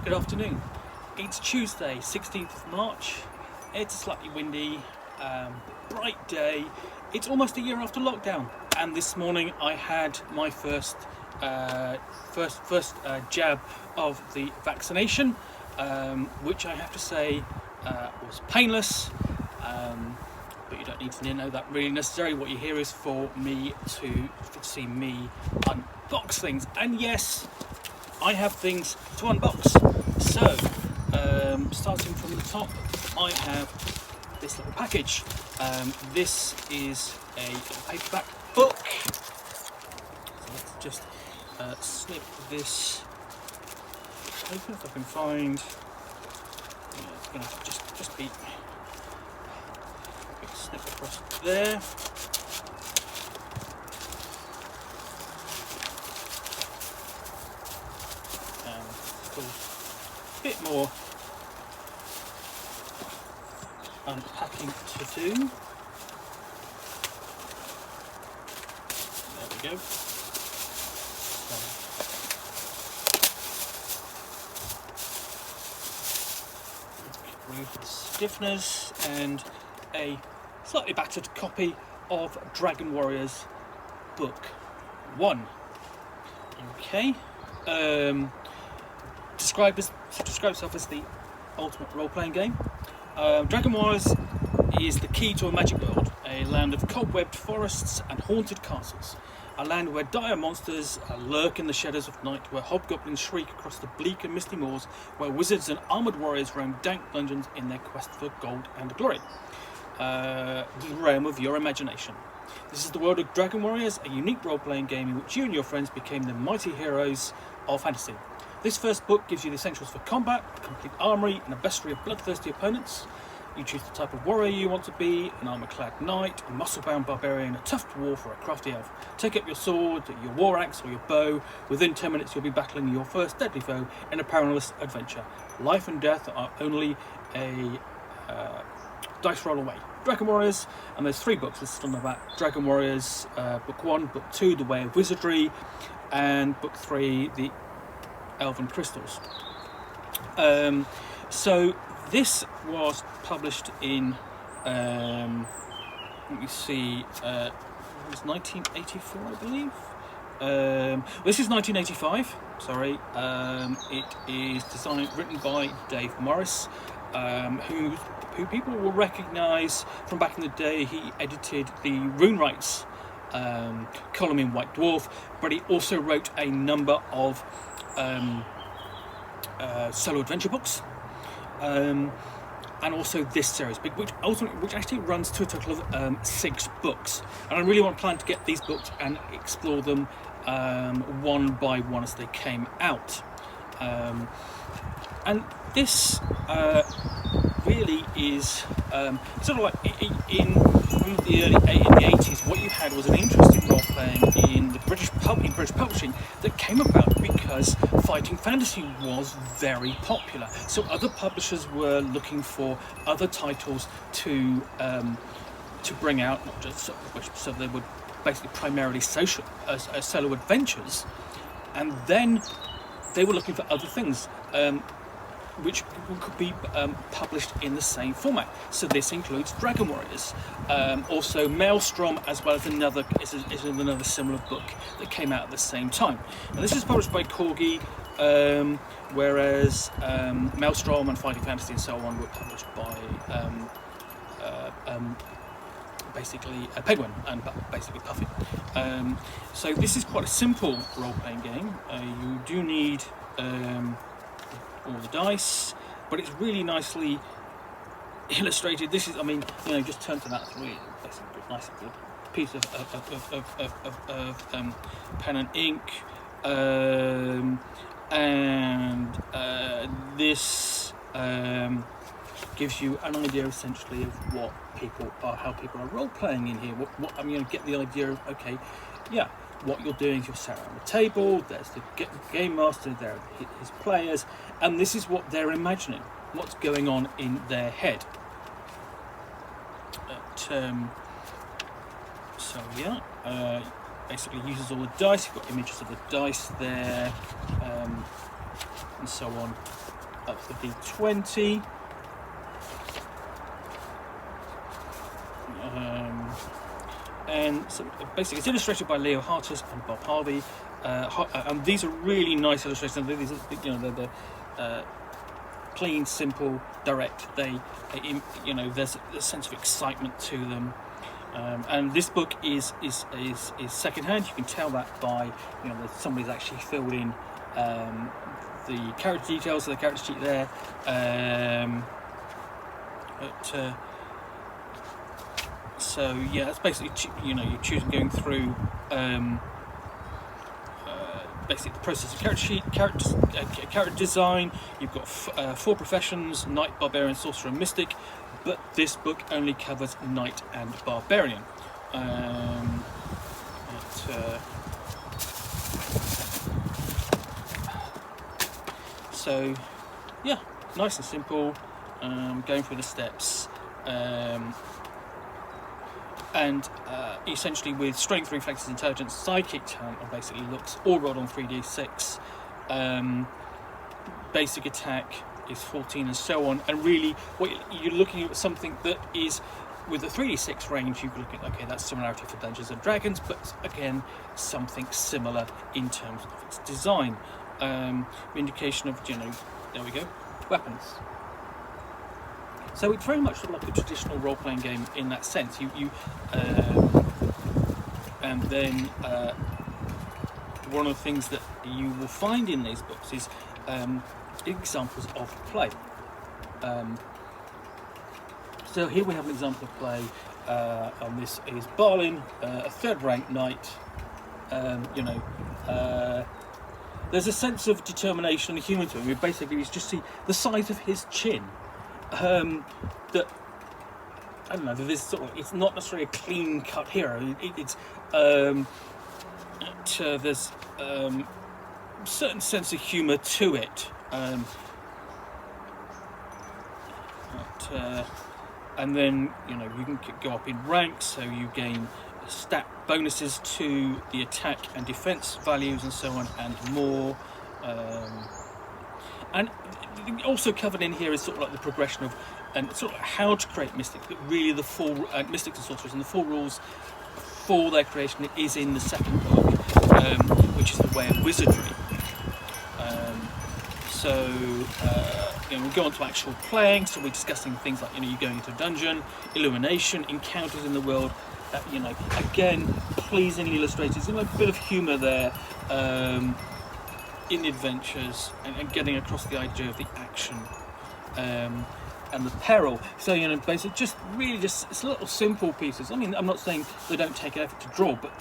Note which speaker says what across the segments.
Speaker 1: Good afternoon. It's Tuesday, 16th of March. It's a slightly windy, bright day. It's almost a year after lockdown, and this morning I had my first jab of the vaccination, which I have to say was painless. But you don't need to know that really necessarily. What you hear is for me to see me unbox things, and yes, I have things to unbox. So, starting from the top, I have this little package. This is a paperback book. So let's just snip this open if I can find. Yeah, it's going to just be snip across there. A bit more unpacking to do. There we go. Remove the stiffeners and a slightly battered copy of Dragon Warriors Book 1. Okay. Describes itself as the ultimate role-playing game. Dragon Warriors is the key to a magic world, a land of cobwebbed forests and haunted castles, a land where dire monsters lurk in the shadows of night, where hobgoblins shriek across the bleak and misty moors, where wizards and armoured warriors roam dank dungeons in their quest for gold and glory. The realm of your imagination. This is the world of Dragon Warriors, a unique role-playing game in which you and your friends became the mighty heroes of fantasy. This first book gives you the essentials for combat, a complete armoury, and a bestiary of bloodthirsty opponents. You choose the type of warrior you want to be: an armour-clad knight, a muscle-bound barbarian, a tough dwarf, or a crafty elf. Take up your sword, your war axe, or your bow. Within 10 minutes you'll be battling your first deadly foe in a perilous adventure. Life and death are only a dice roll away. Dragon Warriors, and there's 3 books listed on the back. Dragon Warriors, Book 1, Book 2, The Way of Wizardry, and Book 3, The Elven Crystals. So this was published in, let me see, it was 1984, I believe. This is 1985. Sorry. It is written by Dave Morris, who people will recognise from back in the day. He edited the Rune Rights column in White Dwarf, but he also wrote a number of solo adventure books, and also this series, which actually runs to a total of 6 books. And I really want to plan to get these books and explore them one by one as they came out. And this really is sort of like in the early 80s. What you had was an interest in role playing in British publishing that came about because fighting fantasy was very popular. So other publishers were looking for other titles to bring out, not just so they would basically primarily solo adventures, and then they were looking for other things which could be published in the same format. So this includes Dragon Warriors, also Maelstrom, as well as another similar book that came out at the same time. Now this is published by Corgi, whereas Maelstrom and Fighting Fantasy and so on were published by basically Penguin and basically Puffin. So this is quite a simple role-playing game. You do need all the dice, but it's really nicely illustrated. This is, just turn to that. It's really basically a nice little piece of pen and ink, and this gives you an idea essentially of how people are role playing in here. What I'm going to get the idea of. Okay, yeah. What you're doing is you're sat around the table, there's the game master, there are his players, and this is what they're imagining, what's going on in their head. Basically uses all the dice. You've got images of the dice there, and so on, up to D20. And so basically, it's illustrated by Leo Hartis and Bob Harvey, and these are really nice illustrations. These are, they're clean, simple, direct. They there's a sense of excitement to them. And this book is secondhand. You can tell that by that somebody's actually filled in the character details of the character sheet there. So yeah, that's basically you're choosing going through basically the process of character sheet, character design. You've got 4 professions: knight, barbarian, sorcerer, and mystic. But this book only covers knight and barbarian. So yeah, nice and simple. Going through the steps. And essentially with strength, reflexes, intelligence, sidekick talent, and basically looks all rolled on 3d6. Basic attack is 14 and so on. And really, what you're looking at something that is with the 3d6 range. You can look at that's similarity for Dungeons and Dragons, but again something similar in terms of its design. Indication of there we go, weapons. So it's very much sort of like a traditional role-playing game in that sense. And then one of the things that you will find in these books is examples of play. So here we have an example of play, and this is Balin, a third-rank knight. There's a sense of determination and humour to him. Basically, you just see the size of his chin. That I don't know. There's it's not necessarily a clean-cut hero. There's certain sense of humour to it. And then you can go up in ranks, so you gain stat bonuses to the attack and defense values and so on and more. And also covered in here is sort of like the progression of and sort of how to create mystics, but really the full mystics and sorcerers, and the full rules for their creation is in the second book, which is the Way of Wizardry. We go on to actual playing, so we're discussing things like you're going into a dungeon, illumination, encounters in the world. Again, pleasingly illustrated. There's a bit of humour there. In the adventures and getting across the idea of the action and the peril. So basically just it's little simple pieces. I mean, I'm not saying they don't take effort to draw, but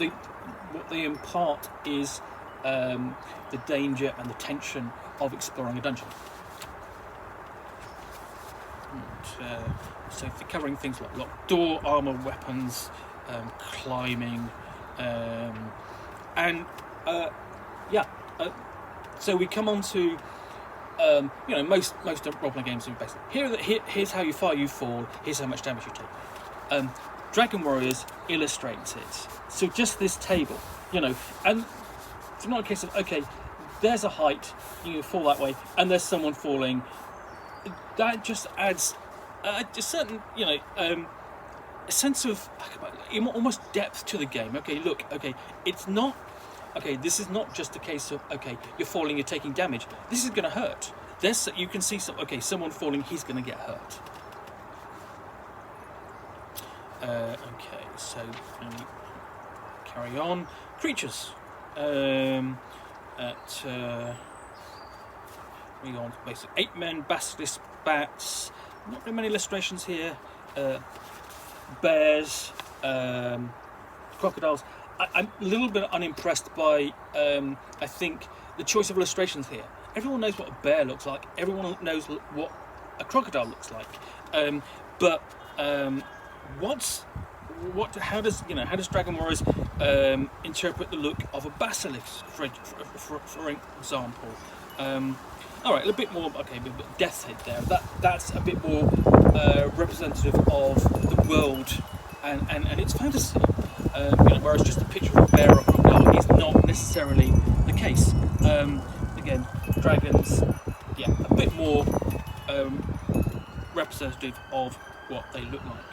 Speaker 1: what they impart is the danger and the tension of exploring a dungeon. So they're covering things like locked door, armor, weapons, climbing, so we come on to, most role-playing games are basically here's how far you fall, here's how much damage you take. Dragon Warriors illustrates it. So just this table, and it's not a case of there's a height, you fall that way, and there's someone falling. That just adds a certain, a sense of almost depth to the game. It's not. This is not just a case of you're falling, you're taking damage. This is going to hurt. You can see someone falling, he's going to get hurt. So carry on. Creatures. We go on to basic 8 men, basilisk, bats. Not very many illustrations here. Bears, crocodiles. I'm a little bit unimpressed by, I think, the choice of illustrations here. Everyone knows what a bear looks like. Everyone knows what a crocodile looks like. How does Dragon Warriors interpret the look of a basilisk, for example? All right, a bit more. A bit Death's Head there. That's a bit more representative of the world and its fantasy. Whereas just a picture of a bear or a crocodile is not necessarily the case. Again, dragons yeah, a bit more representative of what they look like.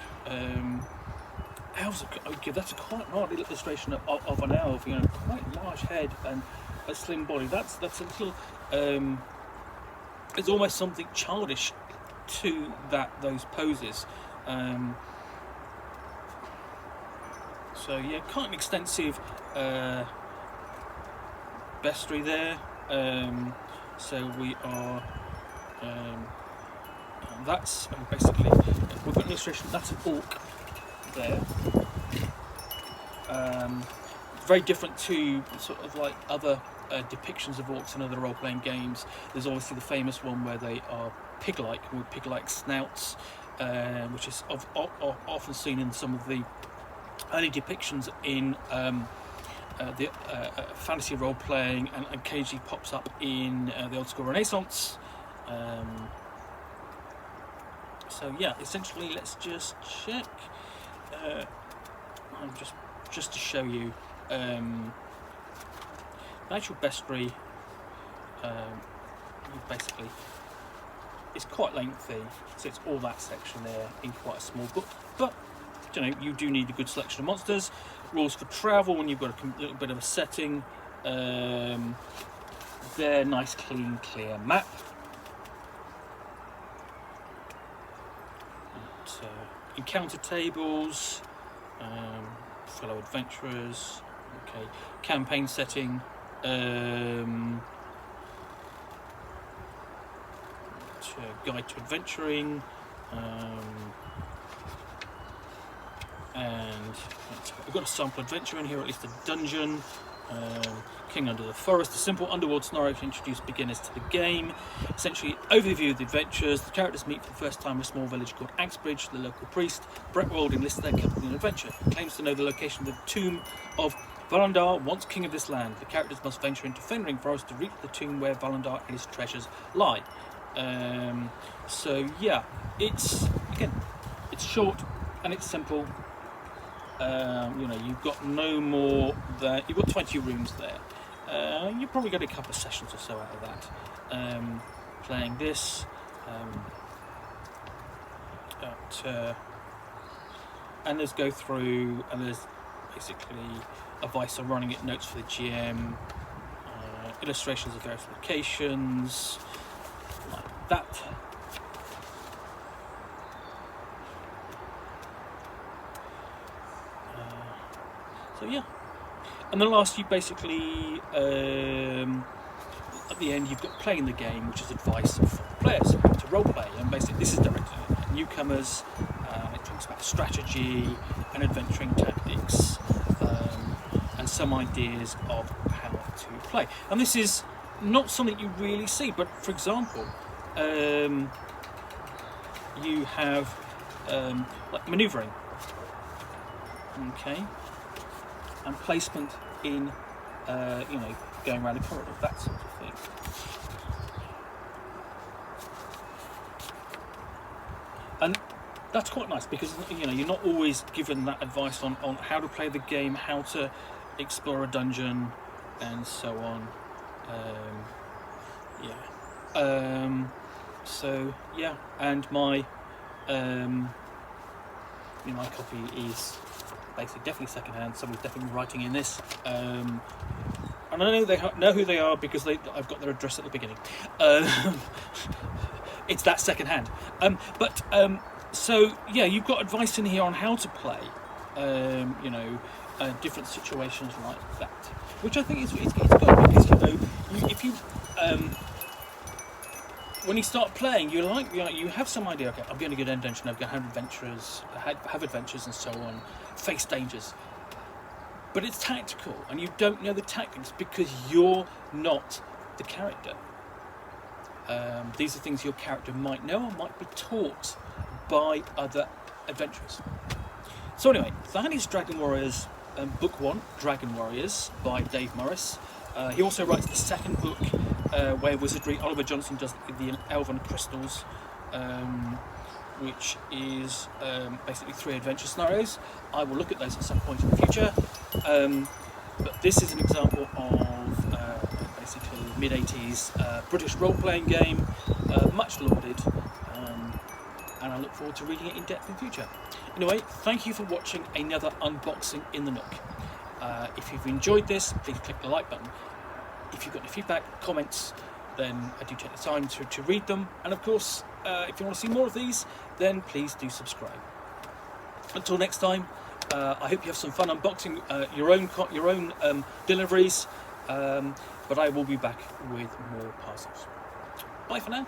Speaker 1: Elves are, okay, that's a quite an odd illustration of an elf. You know, quite large head and a slim body. That's a little. There's almost something childish to those poses. So yeah, quite an extensive bestiary there. So we are. That's basically we've got an illustration. That's an orc there. Very different to sort of like other depictions of orcs in other role-playing games. There's obviously the famous one where they are pig-like, with pig-like snouts, which is often seen in some of the early depictions in the fantasy role-playing, and occasionally pops up in the old school Renaissance. So yeah, essentially, let's just check. Just to show you the actual bestiary. Basically, it's quite lengthy, so it's all that section there in quite a small book. But you know, you do need a good selection of monsters. Rules for travel when you've got a little bit of a setting. There, nice, clean, clear map. Encounter tables, fellow adventurers, okay, campaign setting, guide to adventuring, and we've got a sample adventure in here, at least a dungeon. King Under the Forest, a simple underworld scenario to introduce beginners to the game. Essentially, overview of the adventures. The characters meet for the first time in a small village called Axbridge. The local priest, Bretwold, enlists their company in adventure. He claims to know the location of the tomb of Valandar, once king of this land. The characters must venture into Fenring Forest to reach the tomb where Valandar and his treasures lie. So yeah, it's short and it's simple. You know, you've got no more than you've got 20 rooms there. You probably get a couple of sessions or so out of that. Playing this, and let's go through, and there's basically advice on running it, notes for the GM, illustrations of various locations, like that. So yeah, and then last, you basically at the end you've got playing the game, which is advice for players to role play, and basically this is directed at newcomers. It talks about strategy and adventuring tactics, and some ideas of how to play. And this is not something you really see, but for example, you have like manoeuvring, okay, and placement in, you know, going around the corridor, that sort of thing. And that's quite nice because, you know, you're not always given that advice on how to play the game, how to explore a dungeon, and so on. So yeah, and my my copy is basically definitely secondhand. Somebody's definitely writing in this, and I know they know who they are because I've got their address at the beginning. It's that secondhand. So yeah, you've got advice in here on how to play, different situations like that, which I think is good because, you know, if you when you start playing, you have some idea. Okay, I'm going to get an dungeon. I'm going to have adventures and so on, face dangers. But it's tactical, and you don't know the tactics because you're not the character. These are things your character might know or might be taught by other adventurers. So anyway, that is Dragon Warriors, Book 1, Dragon Warriors, by Dave Morris. He also writes the second book, Way of Wizardry. Oliver Johnson does the Elven Crystals, which is basically 3 adventure scenarios. I will look at those at some point in the future. But this is an example of basically mid-80s British role-playing game, much lauded, and I look forward to reading it in depth in future. Anyway, thank you for watching another unboxing in the Nook. If you've enjoyed this, please click the like button. If you've got any feedback, comments, then I do take the time to read them. And of course, if you want to see more of these, then please do subscribe. Until next time, I hope you have some fun unboxing your own deliveries. But I will be back with more parcels. Bye for now.